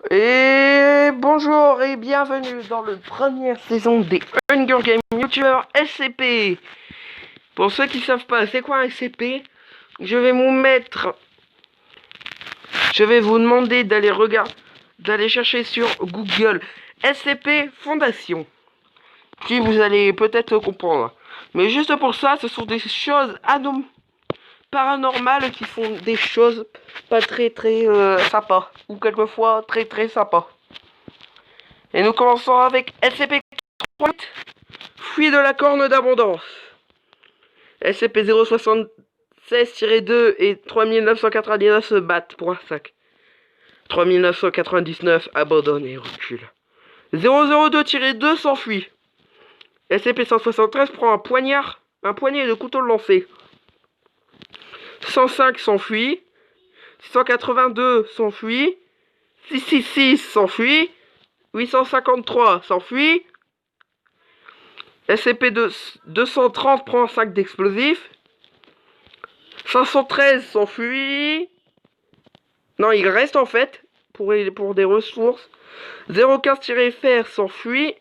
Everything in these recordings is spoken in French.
Et bonjour et bienvenue dans la première saison des Hunger Games YouTubers SCP. Pour ceux qui savent pas c'est quoi un SCP, je vais vous demander d'aller chercher sur Google SCP Fondation. Puis vous allez peut-être comprendre. Mais juste pour ça, ce sont des choses paranormales qui font des choses pas très sympas. Ou quelquefois très sympas. Et nous commençons avec SCP-3, Fuite de la corne d'abondance. SCP-076-2 et 3999 se battent pour un sac. 3999 abandonne et recule. 002-2 s'enfuit. SCP-173 prend un poignet de couteau lancé. 105 s'enfuit. 682 s'enfuit. 666 s'enfuit. 853 s'enfuit. SCP-230 prend un sac d'explosifs. 513 s'enfuit. Non, il reste en fait pour des ressources. 015-FR s'enfuit.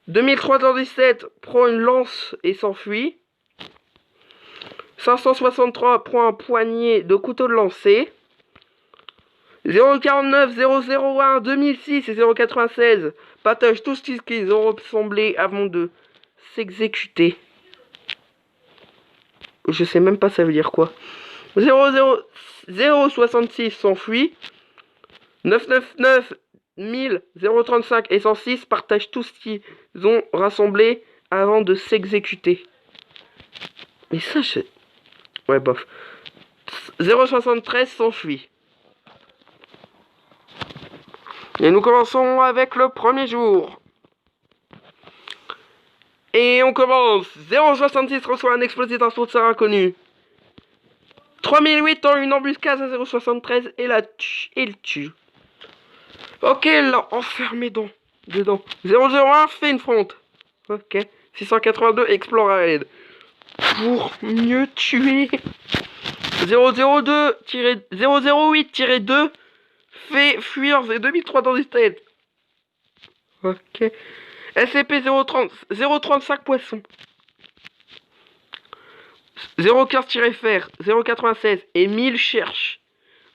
2317 prend une lance et s'enfuit. 563 prend un poignet de couteau de lancer. 049, 001, 2006 et 096 partagent tout ce qu'ils ont ressemblé avant de s'exécuter. Je sais même pas ça veut dire quoi. 066 s'enfuit. 999, 1000, 035 et 106 partagent tout ce qu'ils ont rassemblé avant de s'exécuter. Mais ça, ouais, bof. 073 s'enfuit. Et nous commençons avec le premier jour. Et on commence. 066 reçoit un explosif d'un sponsor inconnu. 3008 tend une embuscade à 073 et le tue. Ok, l'a enfermé dedans. 001 fait une fronte. Ok. 682 explore à l'aide. Pour mieux tuer. 008-2 fait fuir 2003 dans les têtes. Ok. SCP-035 poisson. 015-FR, 096 et 1000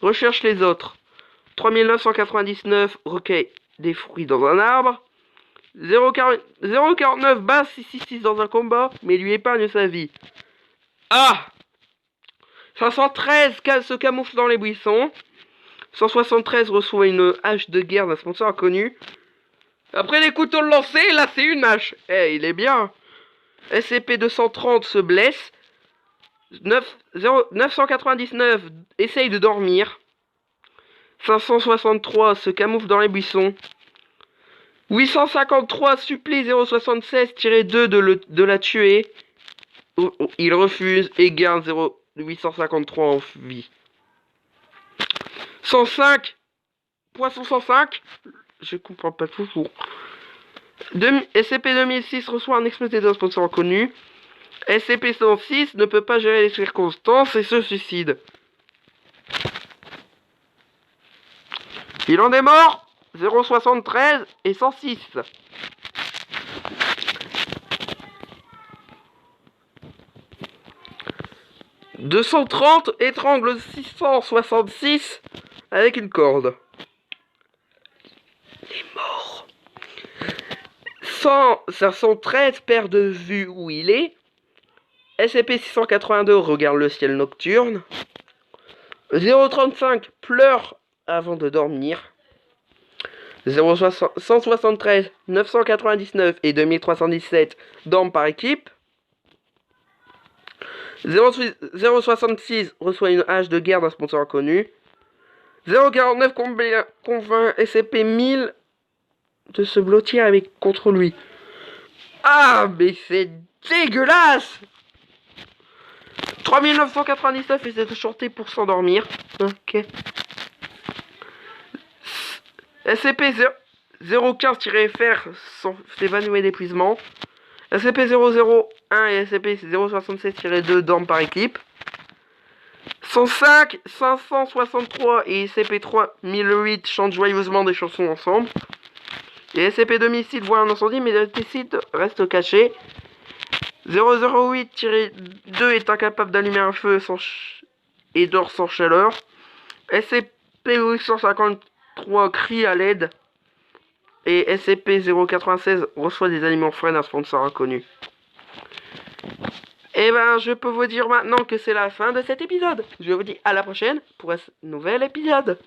recherche les autres. 3999 recueille des fruits dans un arbre. 049 bat 666 dans un combat, mais lui épargne sa vie. Ah 513 se camoufle dans les buissons. 173 reçoit une hache de guerre d'un sponsor inconnu. Après les couteaux lancés, là c'est une hache. Il est bien. SCP-230 se blesse. 999 essaye de dormir. 563 se camoufle dans les buissons. 853 supplie 076-2 de la tuer. Il refuse et garde 853 en vie. 105 Poisson 105. Je comprends pas toujours. SCP-2006 reçoit un explosif d'un sponsor inconnu. SCP-106 ne peut pas gérer les circonstances et se suicide. Il en est mort. 073 et 106. « 230 étrangle 666 avec une corde. Il est mort. 513 perd de vue où il est. SCP-682 regarde le ciel nocturne. 035 pleure avant de dormir. 173, 999 et 2317 dorment par équipe. 066 reçoit une hache de guerre d'un sponsor inconnu. 049 convainc SCP-1000 de se blottir contre lui. Ah, mais c'est dégueulasse! 3999 essaie de chanter pour s'endormir. Ok. SCP-015-FR s'évanouit d'épuisement. SCP-001 et SCP-067-2 dorment par équipe. 105 563 et SCP-3008 chantent joyeusement des chansons ensemble. Et SCP-2006 voit un incendie mais décide reste caché. 008-2 est incapable d'allumer un feu et dort sans chaleur. SCP-853 crie à l'aide. Et SCP-096 reçoit des aliments frais d'un sponsor inconnu. Et ben, je peux vous dire maintenant que c'est la fin de cet épisode. Je vous dis à la prochaine pour un nouvel épisode.